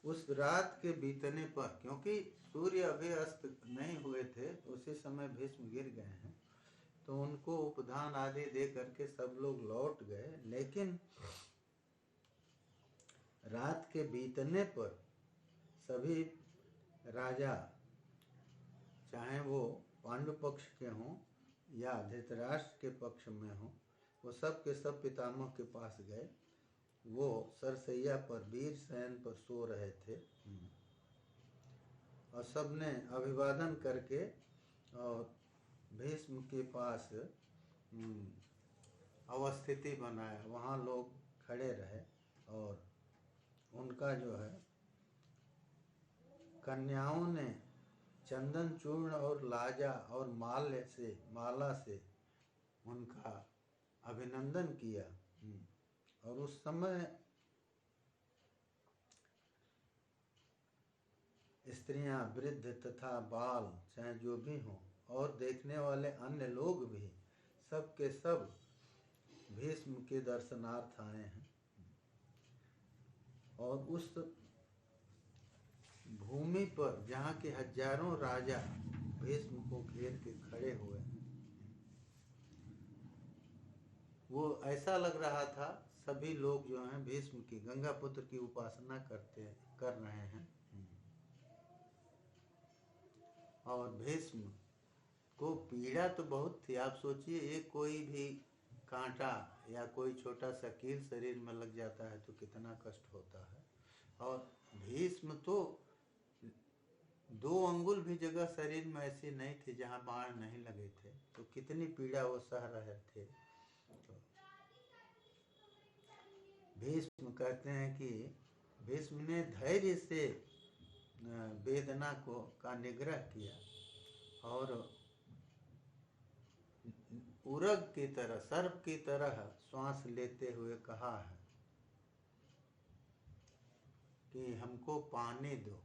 उस रात के बीतने पर, क्योंकि सूर्य अभी अस्त नहीं हुए थे, उसी समय भीष्म गिर गए हैं, तो उनको उपधान आदि दे करके सब लोग लौट गए। लेकिन रात के बीतने पर सभी राजा, चाहे वो पांडु पक्ष के हों या धृतराष्ट्र के पक्ष में हों, वो सब के सब पितामह के पास गए। वो सरसैया पर, वीर शयन पर सो रहे थे, और सबने अभिवादन करके और भीष्म के पास अवस्थिति बनाया। वहाँ लोग खड़े रहे और उनका जो है कन्याओं ने चंदन चूर्ण और लाजा और माला से उनका अभिनंदन किया। और उस समय स्त्रियां, वृद्ध तथा बाल, चाहे जो भी हों, और देखने वाले अन्य लोग भी, सब के सब भीष्म के दर्शनार्थ आए हैं। और उस भूमि पर जहाँ के हजारों राजा भीष्म को घेर के खड़े हुए हैं, वो ऐसा लग रहा था सभी लोग जो हैं भीष्म की, गंगा पुत्र की उपासना कर रहे हैं। और भीष्म को पीड़ा तो बहुत थी। आप सोचिए, एक कोई भी कांटा या कोई छोटा सा कील शरीर में लग जाता है तो कितना कष्ट होता है। और भीष्म तो 2 अंगुल भी जगह शरीर में ऐसी नहीं थी जहाँ बाण नहीं लगे थे, तो कितनी पीड़ा वो सह रहे थे। तो भीष्म कहते हैं कि भीष्म ने धैर्य से वेदना का निग्रह किया और उरग की तरह, सर्प की तरह श्वास लेते हुए कहा है कि हमको पानी दो।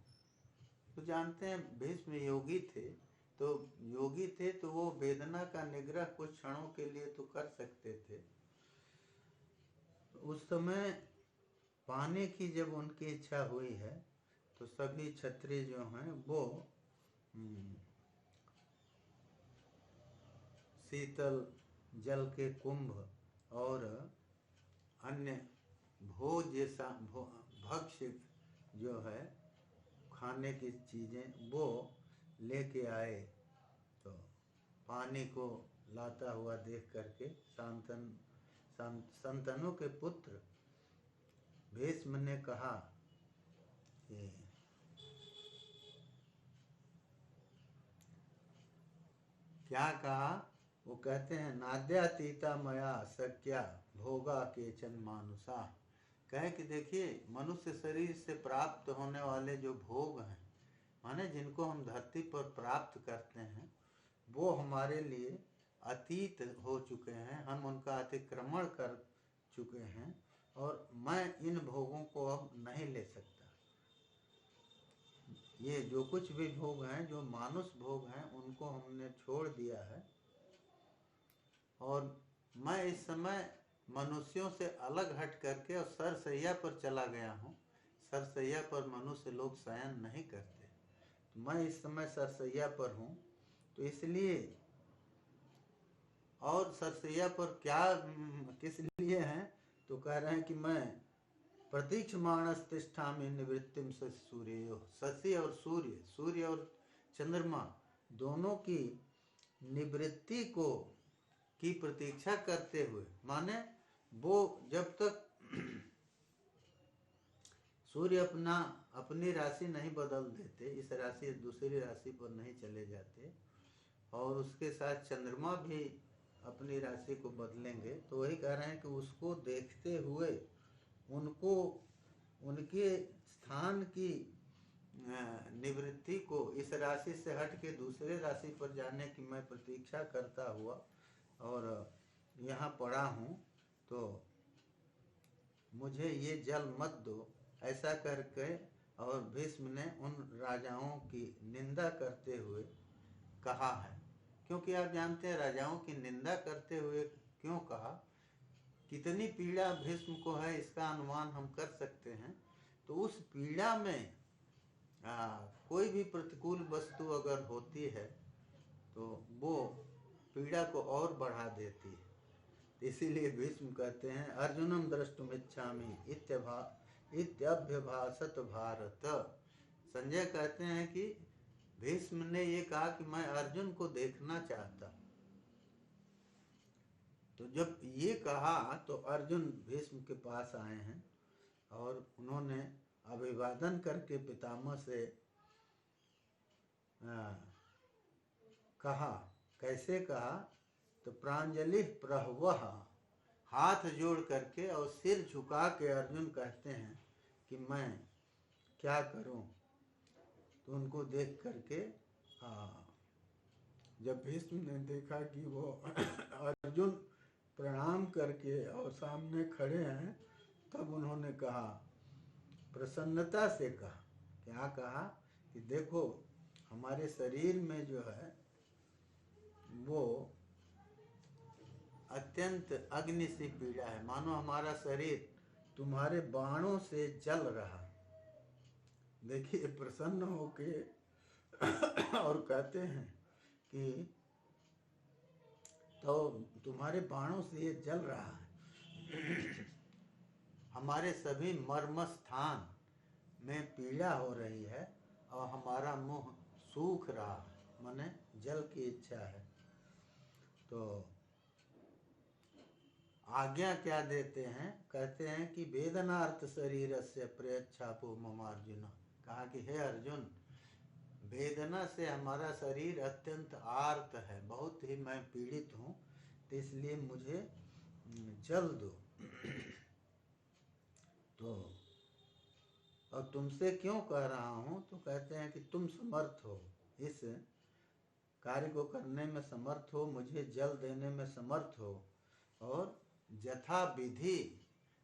तो जानते हैं भीष्म योगी थे, तो वो वेदना का निग्रह कुछ क्षणों के लिए तो कर सकते थे। उस समय पाने की जब उनकी इच्छा हुई है तो सभी क्षत्रिय जो हैं वो शीतल जल के कुंभ और अन्य भक्ष्य जो है खाने की चीजें वो लेके आए। तो पानी को लाता हुआ देख करके संतनु के पुत्र भीष्म ने कहा कि क्या कहा, वो कहते हैं नाद्यातीता मया सख्या भोगा केचन मानुषा। कहे कि देखिए, मनुष्य शरीर से प्राप्त होने वाले जो भोग हैं, माने जिनको हम धरती पर प्राप्त करते हैं, वो हमारे लिए अतीत हो चुके हैं, हम उनका अतिक्रमण कर चुके हैं और मैं इन भोगों को अब नहीं ले सकता। ये जो कुछ भी भोग हैं, जो मानुष भोग हैं, उनको हमने छोड़ दिया है और मैं इस समय मनुष्यों से अलग हट करके और सरसैया पर चला गया हूँ। सरसैया पर मनुष्य लोग शयन नहीं करते, तो मैं इस समय सरसैया पर हूँ। तो इसलिए, और सरसैया पर क्या किस लिए हैं, तो कह रहे हैं कि मैं प्रतीक्षमाणस तिष्ठामि निवृत्तिम सूर्यो। शशि और सूर्य और चंद्रमा दोनों की निवृत्ति की प्रतीक्षा करते हुए, माने वो जब तक सूर्य अपनी राशि नहीं बदल देते, इस राशि दूसरी राशि पर नहीं चले जाते, और उसके साथ चंद्रमा भी अपनी राशि को बदलेंगे, तो वही कह रहे हैं कि उसको देखते हुए उनको उनके स्थान की निवृत्ति को, इस राशि से हट के दूसरे राशि पर जाने की मैं प्रतीक्षा करता हुआ और यहाँ पड़ा हूँ, तो मुझे ये जल मत दो, ऐसा करके। और भीष्म ने उन राजाओं की निंदा करते हुए कहा है। क्योंकि आप जानते हैं राजाओं की निंदा करते हुए क्यों कहा, कितनी पीड़ा भीष्म को है इसका अनुमान हम कर सकते हैं तो उस पीड़ा में कोई भी प्रतिकूल वस्तु अगर होती है तो वो पीड़ा को और बढ़ा देती है। इसीलिए भीष्म कहते हैं अर्जुनम द्रष्टुमिच्छामि इत्यभ्यभाषत भारत। संजय कहते हैं कि भीष्म ने ये कहा कि मैं अर्जुन को देखना चाहता। तो जब ये कहा तो अर्जुन भीष्म के पास आए हैं और उन्होंने अभिवादन करके पितामह से कहा। कैसे कहा? तो प्रांजलि प्रहवः, हाथ जोड़ करके और सिर झुका के अर्जुन कहते हैं कि मैं क्या करूं। तो उनको देख करके जब भीष्म ने देखा कि वो अर्जुन प्रणाम करके और सामने खड़े हैं, तब उन्होंने कहा, प्रसन्नता से कहा, क्या कहा कि देखो हमारे शरीर में जो है वो अत्यंत अग्नि सी पीड़ा है, मानो हमारा शरीर तुम्हारे बाणों से जल रहा। देखिए प्रसन्न होके और कहते हैं कि तो तुम्हारे बाणों से ये जल रहा है। हमारे सभी मर्म स्थान में पीड़ा हो रही है और हमारा मुंह सूख रहा है, माने जल की इच्छा है। तो आज्ञा क्या देते हैं? कहते हैं कि वेदनार्थ शरीरस्य प्रयच्छापो मम अर्जुन। कहा कि हे अर्जुन, वेदना से हमारा शरीर अत्यंत आर्त है, बहुत ही मैं पीड़ित हूँ, तो इसलिए मुझे जल दो। तो और तुमसे क्यों कह रहा हूँ? तो कहते हैं कि तुम समर्थ हो, इस कार्य को करने में समर्थ हो, मुझे जल देने में समर्थ हो, और यथा विधि,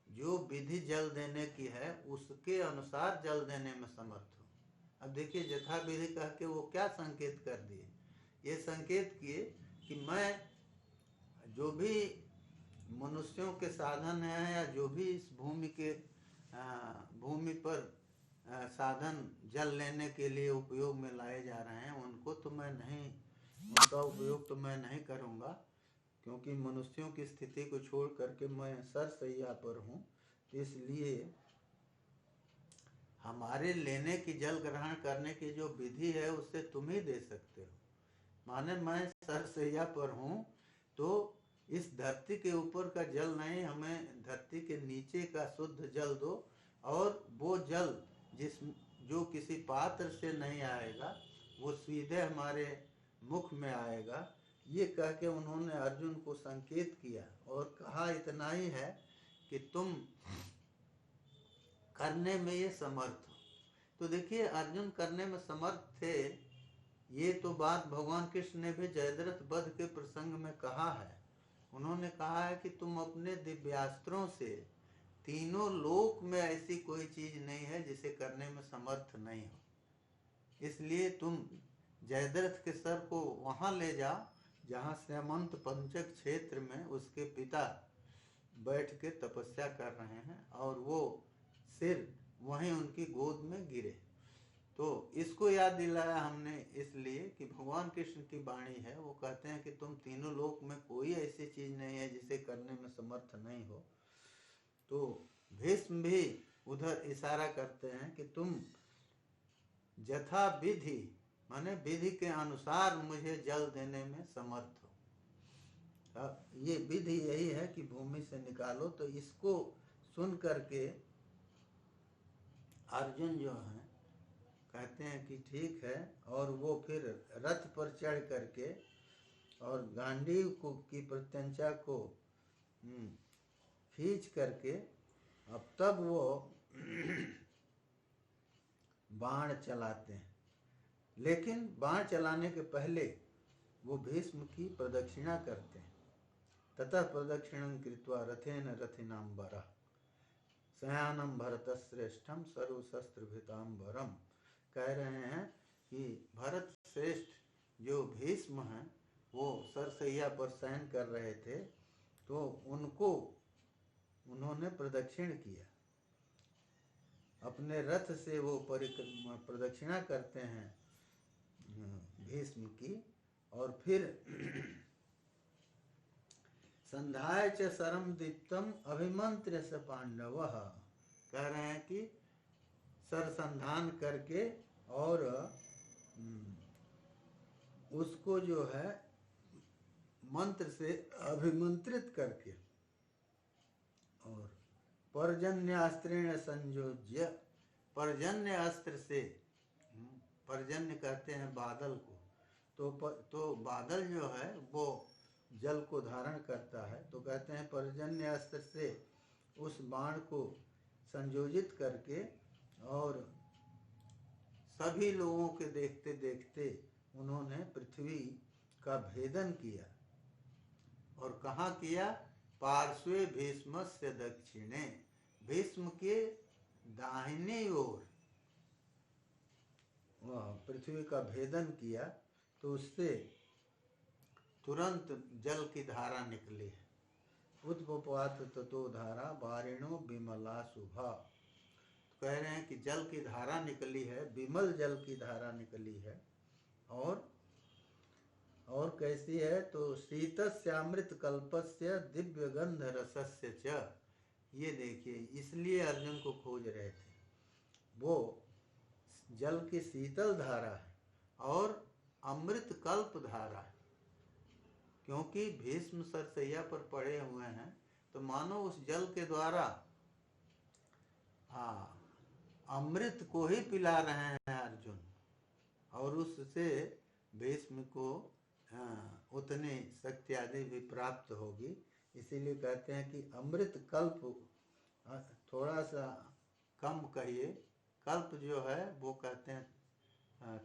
जो विधि जल देने की है उसके अनुसार जल देने में समर्थ हो। अब देखिए यथा विधि कह के वो क्या संकेत कर दिए? ये संकेत किए कि मैं जो भी मनुष्यों के साधन हैं या जो भी इस भूमि पर साधन जल लेने के लिए उपयोग में लाए जा रहे हैं, उनको तो मैं नहीं, उनका उपयोग तो मैं नहीं करूँगा, क्योंकि मनुष्यों की स्थिति को छोड़ करके मैं सरसैया पर हूँ। इसलिए हमारे लेने की, जल ग्रहण करने की जो विधि है उससे तुम ही दे सकते हो। माने मैं सरसैया पर हूँ तो इस धरती के ऊपर का जल नहीं, हमें धरती के नीचे का शुद्ध जल दो, और वो जल जो किसी पात्र से नहीं आएगा, वो सीधे हमारे मुख में आएगा। ये कह के उन्होंने अर्जुन को संकेत किया और कहा इतना ही है कि तुम करने में ये समर्थ हो। तो देखिए अर्जुन करने में समर्थ थे, ये तो बात भगवान कृष्ण ने भी जयद्रथ वध के प्रसंग में कहा है। उन्होंने कहा है कि तुम अपने दिव्यास्त्रों से तीनों लोक में ऐसी कोई चीज नहीं है जिसे करने में समर्थ नहीं हो, इसलिए तुम जयद्रथ के सर को वहां ले जाओ जहां श्यामंत पंचक क्षेत्र में उसके पिता बैठ के तपस्या कर रहे हैं, और वो सिर वहीं उनकी गोद में गिरे। तो इसको याद दिलाया हमने इसलिए कि भगवान कृष्ण की वाणी है, वो कहते हैं कि तुम तीनों लोक में कोई ऐसी चीज नहीं है जिसे करने में समर्थ नहीं हो। तो भीष्म भी उधर इशारा करते हैं कि तुम यथा विधि, माने विधि के अनुसार मुझे जल देने में समर्थ हो। अब ये विधि यही है कि भूमि से निकालो। तो इसको सुन करके अर्जुन जो है कहते हैं कि ठीक है, और वो फिर रथ पर चढ़ करके और गांडीव को की प्रत्यंचा को खींच करके अब तब वो बाण चलाते हैं। लेकिन बाण चलाने के पहले वो भीष्म की प्रदक्षिणा करते हैं। ततः प्रदक्षिणं कृत्वा रथेन रथिनांबरः शयानम भरतश्रेष्ठम सर्वशस्त्रभृतांबरम। कह रहे हैं कि भरत श्रेष्ठ जो भीष्म हैं वो सरसैया पर शयन कर रहे थे, तो उनको उन्होंने प्रदक्षिण किया। अपने रथ से वो परिक्रमा प्रदक्षिणा करते हैं भीष्म की, और फिर संध्याय च सरम दीप्तम अभिमंत्र्य स पांडव, कह रहे हैं कि सरसंधान करके और उसको जो है मंत्र से अभिमंत्रित करके और पर्जन्यास्त्रेण संयोज्य, पर्जन्य अस्त्र से, पर्जन्य कहते हैं बादल को, तो बादल जो है वो जल को धारण करता है, तो कहते हैं पर्जन्य अस्त्र से उस बाण को संयोजित करके और सभी लोगों के देखते देखते उन्होंने पृथ्वी का भेदन किया। और कहाँ किया? पार्श्वे भीष्मस्य दक्षिणे, भीष्म के दाहिनी ओर वह पृथ्वी का भेदन किया, तो उससे तुरंत जल की धारा निकली है। उत्पपात ततो धारा वारिणो विमला शुभा, कह रहे हैं कि जल की धारा निकली है, विमल जल की धारा निकली है। और कैसी है? तो शीतस्यामृत कल्पस्य दिव्य गंध रसस्य च, ये देखिए, इसलिए अर्जुन को खोज रहे थे। वो जल की शीतल धारा है और अमृत कल्प धारा है, क्योंकि भीष्म सरसैया पर पड़े हुए हैं, तो मानो उस जल के द्वारा अमृत को ही पिला रहे हैं अर्जुन, और उससे भीष्म को उतनी शक्ति आदि भी प्राप्त होगी। इसीलिए कहते हैं कि अमृत कल्प, थोड़ा सा कम कहिए, कल्प जो है वो कहते हैं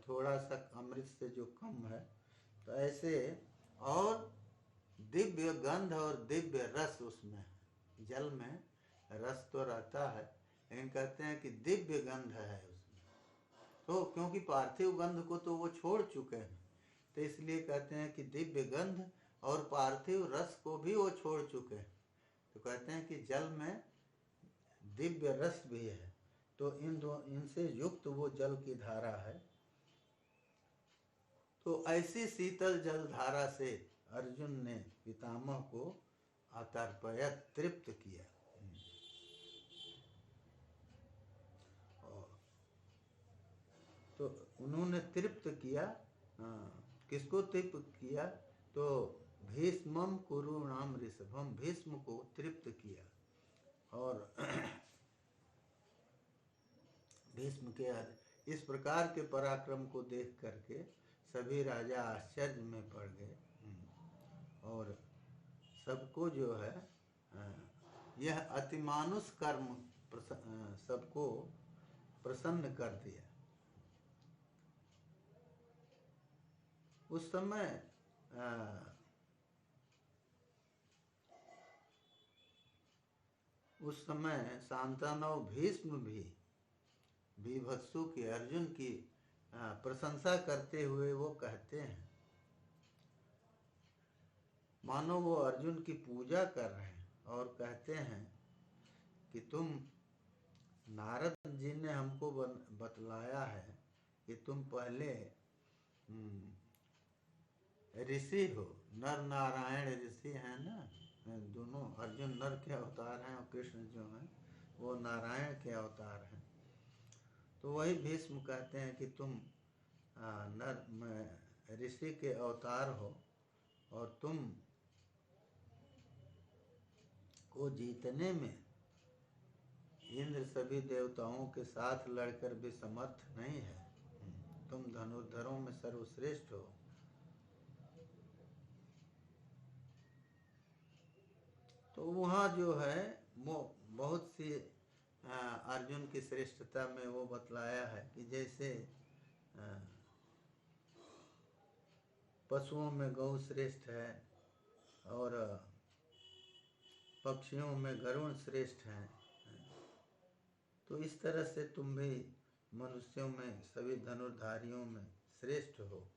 थोड़ा सा अमृत से जो कम है, तो ऐसे। और दिव्य गंध और दिव्य रस उसमें, जल में रस तो रहता है, लेकिन कहते हैं कि दिव्य गंध है उसमें, तो क्योंकि पार्थिव गंध को तो वो छोड़ चुके हैं, तो इसलिए कहते हैं कि दिव्य गंध और पार्थिव रस को भी वो छोड़ चुके हैं, तो कहते हैं कि जल में दिव्य रस भी है, तो इनसे युक्त वो जल की धारा है। तो ऐसी शीतल जल धारा से अर्जुन ने पितामह को अतर्पयत, तृप्त किया। तो उन्होंने तृप्त किया, किसको तृप्त किया? तो भीष्मम कुरुणाम ऋषभम, भीष्म को तृप्त किया। और भीष्म के इस प्रकार के पराक्रम को देख करके सभी राजा आश्चर्य में पड़ गए, और सबको जो है यह अतिमानुष कर्म सबको प्रसन्न कर दिया। उस समय शांतनु भीष्म भी विभत्सु की, अर्जुन की प्रशंसा करते हुए वो कहते हैं, मानो वो अर्जुन की पूजा कर रहे हैं, और कहते हैं कि तुम, नारद जी ने हमको बतलाया है कि तुम पहले ऋषि हो, नर नारायण ऋषि हैं ना, दोनों, अर्जुन नर के अवतार हैं और कृष्ण जो हैं वो नारायण के अवतार हैं। तो वही भीष्म कहते हैं कि तुम नर ऋषि के अवतार हो, और तुम को जीतने में इंद्र सभी देवताओं के साथ लड़कर भी समर्थ नहीं है, तुम धनुर्धरों में सर्वश्रेष्ठ हो। तो वहाँ जो है वो बहुत सी अर्जुन की श्रेष्ठता में वो बतलाया है कि जैसे पशुओं में गौ श्रेष्ठ है, और पक्षियों में गरुड़ श्रेष्ठ हैं, तो इस तरह से तुम भी मनुष्यों में, सभी धनुर्धारियों में श्रेष्ठ हो।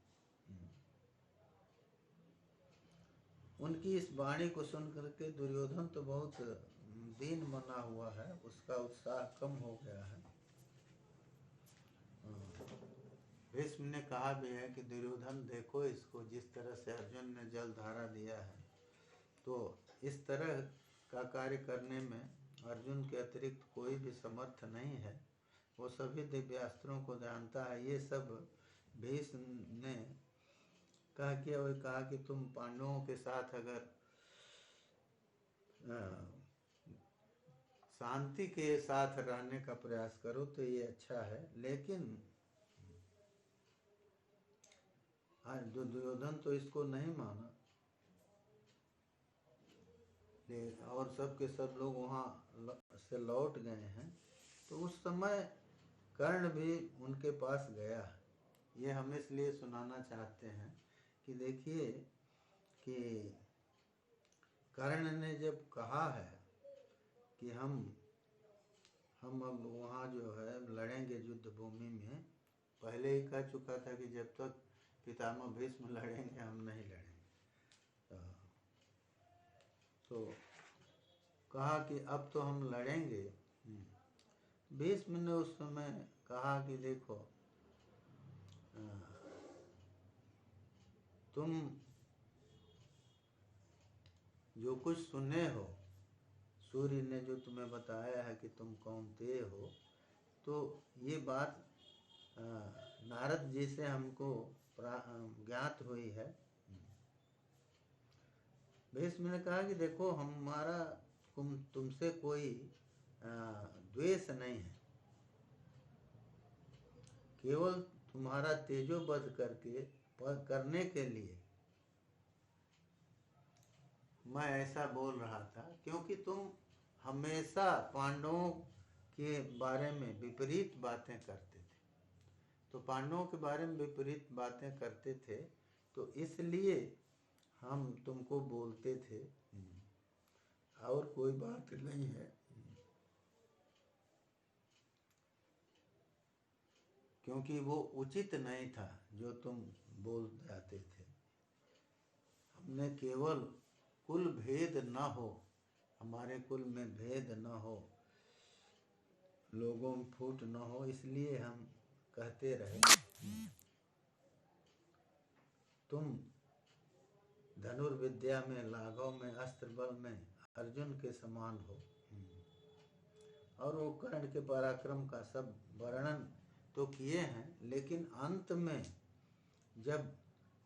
उनकी इस वाणी को सुन करके दुर्योधन तो बहुत दीन बना हुआ है, उसका उत्साह कम हो गया है। भीष्म ने कहा भी है कि दुर्योधन देखो इसको, जिस तरह से अर्जुन ने जल धारा दिया है, तो इस तरह का कार्य करने में अर्जुन के अतिरिक्त कोई भी समर्थ नहीं है। वो सभी दिव्यास्त्रों को जानता है। ये सब भीष्म ने कहा कि तुम पांडवों के साथ अगर शांति के साथ रहने का प्रयास करो तो ये अच्छा है। लेकिन दुर्योधन तो इसको नहीं माना, और सब के सब लोग वहाँ से लौट गए हैं। तो उस समय कर्ण भी उनके पास गया। ये हम इसलिए सुनाना चाहते हैं कि देखिए कि कर्ण ने जब कहा है कि हम अब वहाँ जो है लड़ेंगे युद्ध भूमि में, पहले ही कह चुका था कि जब तक पितामह भीष्म लड़ेंगे हम नहीं लड़ेंगे। तो कहा कि अब तो हम लड़ेंगे। भीष्म ने उस समय कहा कि देखो तुम जो कुछ सुने हो, सूर्य ने जो तुम्हें बताया है कि तुम कौनतेय हो, तो ये बात नारद जी से हमको ज्ञात हुई है। भीष्म ने कहा कि देखो हमारा तुमसे कोई द्वेष नहीं है, केवल तुम्हारा तेजोवध करने के लिए मैं ऐसा बोल रहा था, क्योंकि तुम हमेशा पांडवों के बारे में विपरीत बातें करते थे। तो पांडवों के बारे में विपरीत बातें करते थे, तो इसलिए हम तुमको बोलते थे, और कोई बात नहीं है। क्योंकि वो उचित नहीं था जो तुम बोल जाते थे। हमने केवल कुल भेद न हो, हमारे कुल में भेद न हो, लोगों में फूट न हो, इसलिए हम कहते रहे तुम धनुर्विद्या में, लाघव में, अस्त्र बल में अर्जुन के समान हो। और वो कर्ण के पराक्रम का सब वर्णन तो किए हैं, लेकिन अंत में जब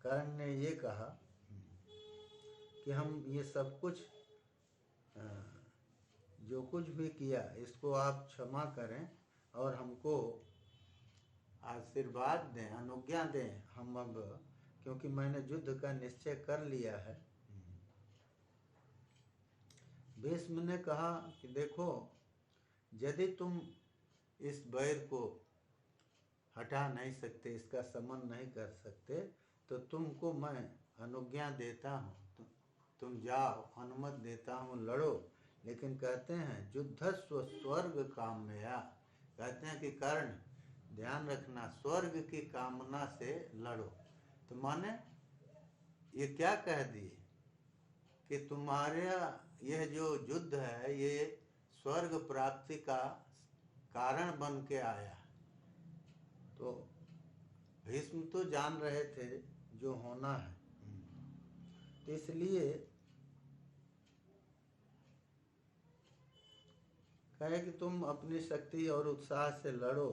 कर्ण ने ये कहा कि हम ये सब कुछ जो कुछ भी किया इसको आप क्षमा करें और हमको आशीर्वाद दें, अनुज्ञा दें, हम अब, क्योंकि मैंने युद्ध का निश्चय कर लिया है। भीष्म ने कहा कि देखो यदि तुम इस बैर को हटा नहीं सकते, इसका शमन नहीं कर सकते, तो तुमको मैं अनुज्ञा देता हूँ, तुम जाओ, अनुमति देता हूँ, लड़ो। लेकिन कहते हैं युद्धस्व स्वर्ग कामया, कहते हैं कि कर्ण ध्यान रखना, स्वर्ग की कामना से लड़ो। तो माने ये क्या कह दिए कि तुम्हारा यह जो युद्ध है ये स्वर्ग प्राप्ति का कारण बन के आया। तो भीष्म तो जान रहे थे जो होना है, तो इसलिए कहे कि तुम अपनी शक्ति और उत्साह से लड़ो,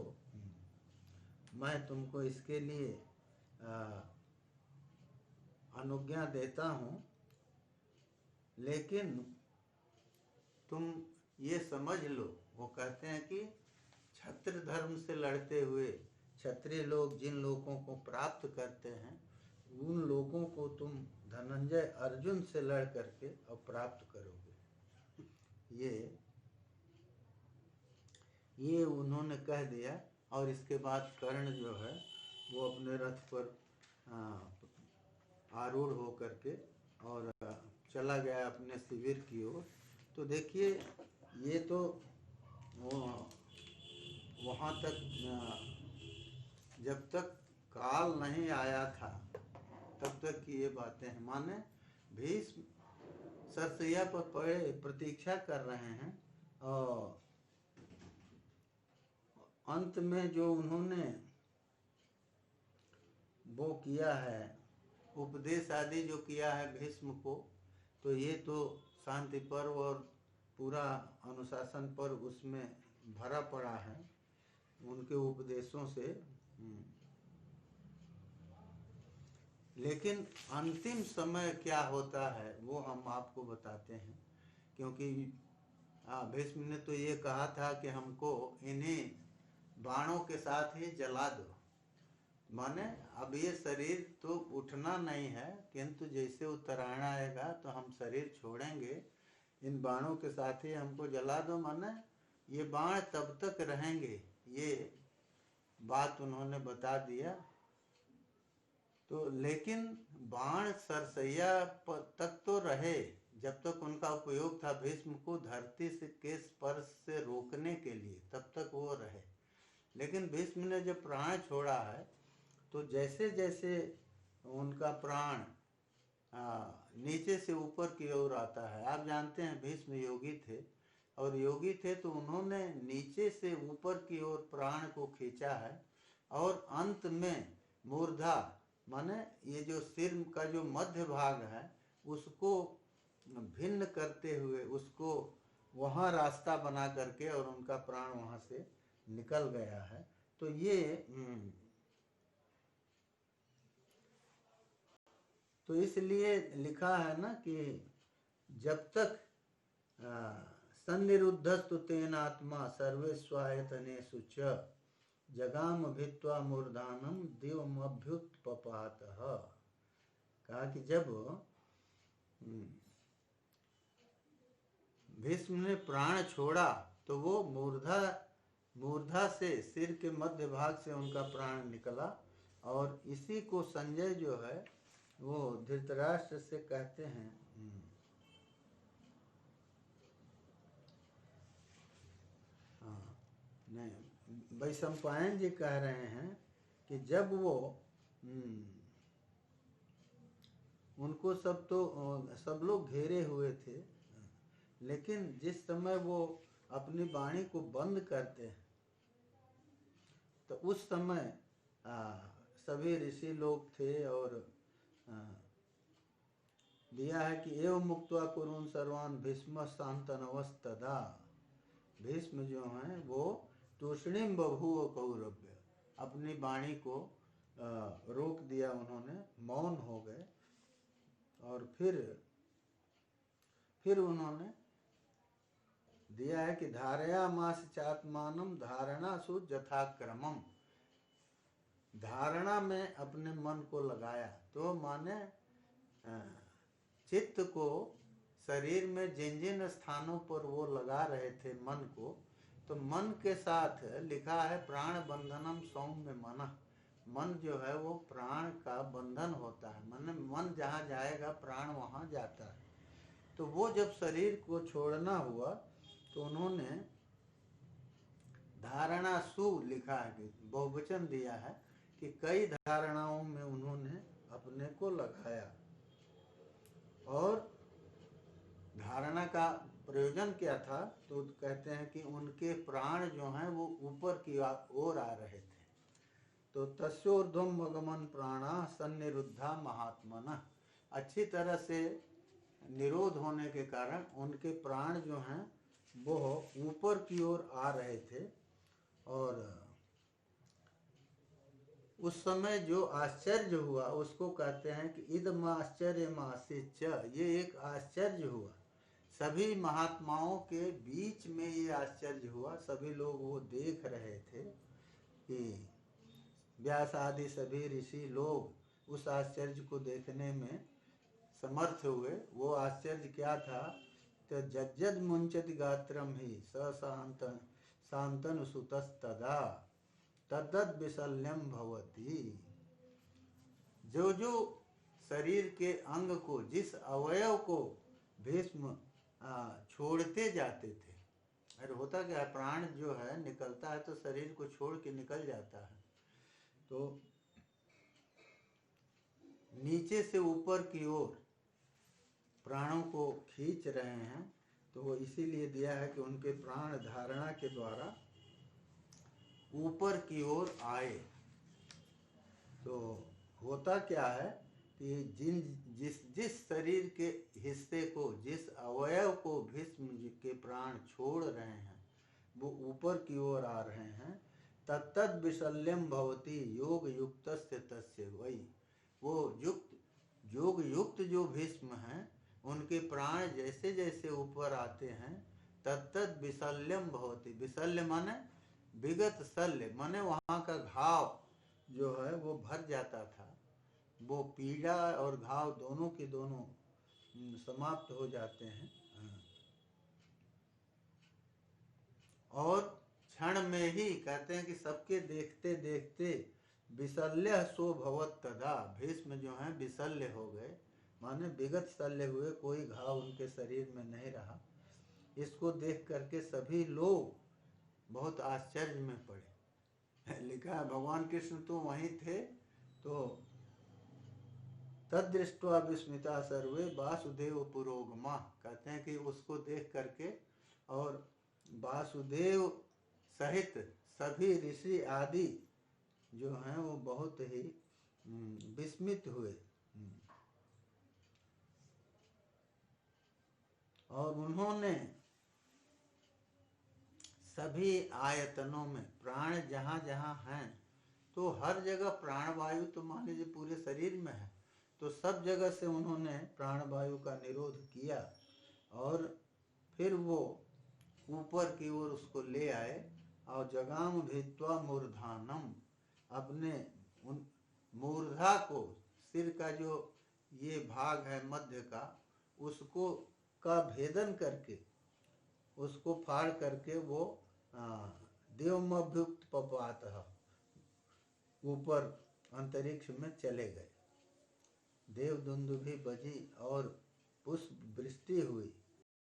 मैं तुमको इसके लिए अनुज्ञा देता हूँ। लेकिन तुम ये समझ लो, वो कहते हैं कि क्षत्रिय धर्म से लड़ते हुए क्षत्रिय लोग जिन लोगों को प्राप्त करते हैं, उन लोगों को तुम धनंजय अर्जुन से लड़ करके अब प्राप्त करोगे। ये उन्होंने कह दिया। और इसके बाद कर्ण जो है वो अपने रथ पर आरूढ़ हो करके और चला गया अपने शिविर की ओर। तो देखिए ये तो वहाँ तक जब तक काल नहीं आया था तब तक की ये बातें हैं। माने भीष्म सरसैया पर पड़े प्रतीक्षा कर रहे हैं, और अंत में जो उन्होंने वो किया है, उपदेश आदि जो किया है भीष्म को, तो ये तो शांति पर्व और पूरा अनुशासन पर्व उसमें भरा पड़ा है उनके उपदेशों से। लेकिन अंतिम समय क्या होता है वो हम आपको बताते हैं, क्योंकि भीष्म ने तो ये कहा था कि हमको इन्हीं बाणों के साथ ही जला दो, माने अब ये शरीर तो उठना नहीं है, किंतु जैसे उत्तरायण आएगा तो हम शरीर छोड़ेंगे, इन बाणों के साथ ही हमको जला दो, माने ये बाण तब तक रहेंगे, ये बात उन्होंने बता दिया। तो लेकिन बाण सरसैया तक तो रहे, जब तक उनका उपयोग था भीष्म को धरती से के स्पर्श से रोकने के लिए, तब तक वो रहे। लेकिन भीष्म ने जब प्राण छोड़ा है तो जैसे जैसे उनका प्राण नीचे से ऊपर की ओर आता है, आप जानते हैं भीष्म योगी थे, और योगी थे तो उन्होंने नीचे से ऊपर की ओर प्राण को खींचा है, और अंत में मूर्धा माने ये जो सिर का जो मध्य भाग है उसको भिन्न करते हुए उसको वहाँ रास्ता बना करके और उनका प्राण वहाँ से निकल गया है। तो ये तो इसलिए लिखा है ना कि जब तक सन्निरुद्धस्तु तेन आत्मा सर्वेष्वायतनेषु च जगाम भित्वा मूर्धानम दिवमभ्युत्पपातः। कहा कि जब भीष्म ने प्राण छोड़ा तो वो मूर्धा से सिर के मध्य भाग से उनका प्राण निकला, और इसी को संजय जो है वो धृतराष्ट्र से कहते हैं, नहीं वैशंपायन जी कह रहे हैं कि जब वो उनको सब लोग घेरे हुए थे, लेकिन जिस समय वो अपनी वाणी को बंद करते हैं तो उस समय सभी ऋषि लोग थे, और दिया है कि एवं मुक्त्वा कुरुन सर्वान भीष्म शांतनवस्तदा। भीष्म जो हैं वो तूष्णीम बभूव कौरव्य, अपनी वाणी को रोक दिया उन्होंने, मौन हो गए, और फिर उन्होंने दिया है कि धारया मास चात्मानम धारणा सु यथाक्रमम, धारणा में अपने मन को लगाया, तो माने चित्त को शरीर में जिन जिन स्थानों पर वो लगा रहे थे मन को, तो मन के साथ लिखा है प्राण बंधनम सौम्य मन, मन जो है वो प्राण का बंधन होता है, मन जहाँ जाएगा प्राण वहाँ जाता है। तो वो जब शरीर को छोड़ना हुआ तो उन्होंने धारणा सु लिखा है कि बहुवचन दिया है कि कई धारणाओं में उन्होंने अपने को लगाया, और धारणा का प्रयोजन क्या था, तो कहते हैं कि उनके प्राण जो हैं वो ऊपर की ओर आ रहे थे, तो तस्योर्ध्वम मगमन प्राणा सन्निरुद्धा महात्मना, अच्छी तरह से निरोध होने के कारण उनके प्राण जो हैं वो ऊपर की ओर आ रहे थे। और उस समय जो आश्चर्य हुआ उसको कहते हैं कि इदम आश्चर्य मासिच, ये एक आश्चर्य हुआ, सभी महात्माओं के बीच में ये आश्चर्य हुआ, सभी लोग वो देख रहे थे कि व्यास आदि सभी ऋषि लोग उस आश्चर्य को देखने में समर्थ हुए। वो आश्चर्य क्या था, तो जज्जद मुंचति गात्रम ही शांतन सुतस्तदा तद्दद विशल्यम भवति। जो जो शरीर के अंग को, जिस अवयव को भीष्म छोड़ते जाते थे, अरे होता क्या है, प्राण जो है निकलता है तो शरीर को छोड़ के निकल जाता है, तो नीचे से ऊपर की ओर प्राणों को खींच रहे हैं, तो वो इसीलिए दिया है कि उनके प्राण धारणा के द्वारा ऊपर की ओर आए। तो होता क्या है कि जिस शरीर के हिस्से को, जिस अवयव को भीष्म जी के प्राण छोड़ रहे हैं वो ऊपर की ओर आ रहे हैं, तत्तद विशल्यम भवति योग युक्तस्य तस्य वही। वो योग युक्त जो भीष्म हैं उनके प्राण जैसे जैसे ऊपर आते हैं, तत्तद विशल्यम भवति। विशल्य माने विगत शल्य, माने वहाँ का घाव जो है वो भर जाता था, वो पीड़ा और घाव दोनों के दोनों समाप्त हो जाते हैं। और क्षण में ही कहते हैं कि सबके देखते देखते विशल्य सो भवत तदा, भीष्म जो हैं विशल्य हो गए, माने विगत शल्य हुए, कोई घाव उनके शरीर में नहीं रहा। इसको देख करके सभी लोग बहुत आश्चर्य में पड़े। लिखा है भगवान कृष्ण तो वहीं थे, तो तदृष्ट्वा विस्मिता सर्वे वासुदेव पुरोगमा, कहते हैं कि उसको देख करके और वासुदेव सहित सभी ऋषि आदि जो हैं वो बहुत ही विस्मित हुए। और उन्होंने सभी आयतनों में प्राण जहाँ जहाँ हैं, तो हर जगह प्राणवायु तो मान लीजिए पूरे शरीर में है, तो सब जगह से उन्होंने प्राणवायु का निरोध किया और फिर वो ऊपर की ओर उसको ले आए और जगाम भित्वा मूर्धानम, अपने उन मूर्धा को, सिर का जो ये भाग है मध्य का, उसको का भेदन करके, उसको फाड़ करके वो देवमभ्युक्त पपात ऊपर अंतरिक्ष में चले गए। देव दुंदुभी बजी और पुष्प वृष्टि हुई